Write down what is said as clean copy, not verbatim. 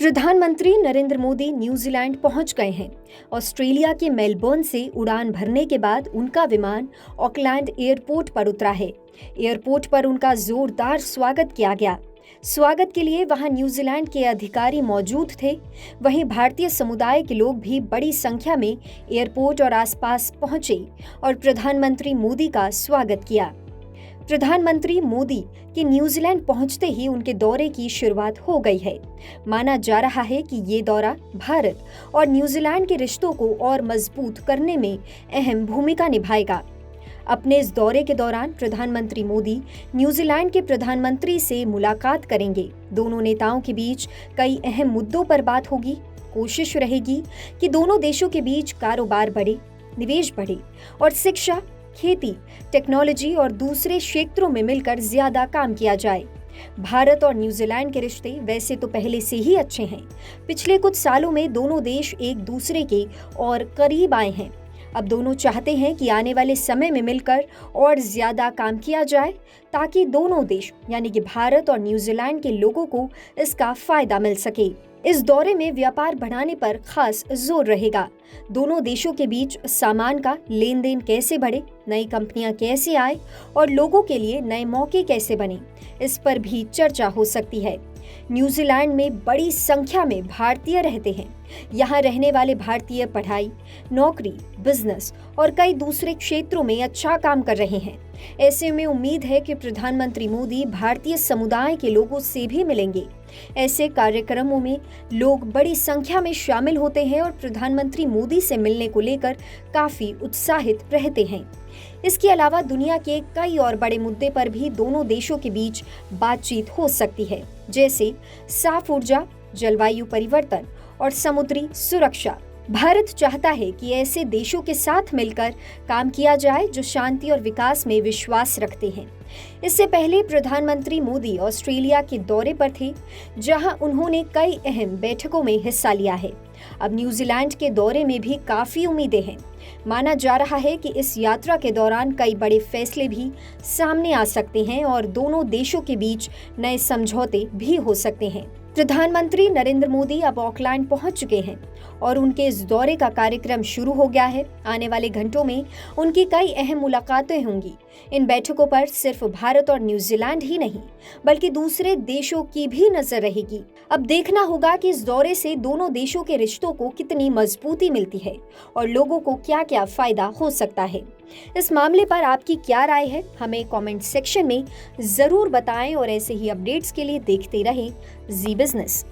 प्रधानमंत्री नरेंद्र मोदी न्यूजीलैंड पहुंच गए हैं। ऑस्ट्रेलिया के मेलबर्न से उड़ान भरने के बाद उनका विमान ऑकलैंड एयरपोर्ट पर उतरा है। एयरपोर्ट पर उनका जोरदार स्वागत किया गया। स्वागत के लिए वहां न्यूजीलैंड के अधिकारी मौजूद थे। वहीं भारतीय समुदाय के लोग भी बड़ी संख्या में एयरपोर्ट और आसपास पहुंचे और प्रधानमंत्री मोदी का स्वागत किया। प्रधानमंत्री मोदी के न्यूजीलैंड पहुंचते ही उनके दौरे की शुरुआत हो गई है। माना जा रहा है कि ये दौरा भारत और न्यूजीलैंड के रिश्तों को और मजबूत करने में अहम भूमिका निभाएगा। अपने इस दौरे के दौरान प्रधानमंत्री मोदी न्यूजीलैंड के प्रधानमंत्री से मुलाकात करेंगे। दोनों नेताओं के बीच कई अहम मुद्दों पर बात होगी। कोशिश रहेगी कि दोनों देशों के बीच कारोबार बढ़े, निवेश बढ़े और शिक्षा, खेती, टेक्नोलॉजी और दूसरे क्षेत्रों में मिलकर ज्यादा काम किया जाए। भारत और न्यूजीलैंड के रिश्ते वैसे तो पहले से ही अच्छे हैं। पिछले कुछ सालों में दोनों देश एक दूसरे के और करीब आए हैं। अब दोनों चाहते हैं कि आने वाले समय में मिलकर और ज्यादा काम किया जाए ताकि दोनों देश यानी कि भारत और न्यूजीलैंड के लोगों को इसका फायदा मिल सके। इस दौरे में व्यापार बढ़ाने पर खास जोर रहेगा। दोनों देशों के बीच सामान का लेन देन कैसे बढ़े, नई कंपनियां कैसे आए और लोगों के लिए नए मौके कैसे बने, इस पर भी चर्चा हो सकती है। न्यूजीलैंड में बड़ी संख्या में भारतीय रहते हैं। यहाँ रहने वाले भारतीय पढ़ाई, नौकरी, बिजनेस और कई दूसरे क्षेत्रों में अच्छा काम कर रहे हैं। ऐसे में उम्मीद है कि प्रधानमंत्री मोदी भारतीय समुदाय के लोगों से भी मिलेंगे। ऐसे कार्यक्रमों में लोग बड़ी संख्या में शामिल होते हैं और प्रधानमंत्री मोदी से मिलने को लेकर काफी उत्साहित रहते हैं। इसके अलावा दुनिया के कई और बड़े मुद्दे पर भी दोनों देशों के बीच बातचीत हो सकती है, जैसे साफ ऊर्जा, जलवायु परिवर्तन और समुद्री सुरक्षा। भारत चाहता है कि ऐसे देशों के साथ मिलकर काम किया जाए जो शांति और विकास में विश्वास रखते हैं। इससे पहले प्रधानमंत्री मोदी ऑस्ट्रेलिया के दौरे पर थे, जहां उन्होंने कई अहम बैठकों में हिस्सा लिया है। अब न्यूजीलैंड के दौरे में भी काफी उम्मीदें हैं। माना जा रहा है कि इस यात्रा के दौरान कई बड़े फैसले भी सामने आ सकते हैं और दोनों देशों के बीच नए समझौते भी हो सकते हैं। प्रधानमंत्री नरेंद्र मोदी अब ऑकलैंड पहुंच चुके हैं और उनके इस दौरे का कार्यक्रम शुरू हो गया है। आने वाले घंटों में उनकी कई अहम मुलाकातें होंगी। इन बैठकों पर सिर्फ भारत और न्यूजीलैंड ही नहीं, बल्कि दूसरे देशों की भी नजर रहेगी। अब देखना होगा कि इस दौरे से दोनों देशों के रिश्तों को कितनी मजबूती मिलती है और लोगों को क्या क्या फायदा हो सकता है। इस मामले पर आपकी क्या राय है, हमें कमेंट सेक्शन में जरूर बताएं और ऐसे ही अपडेट्स के लिए देखते रहें जी बिजनेस।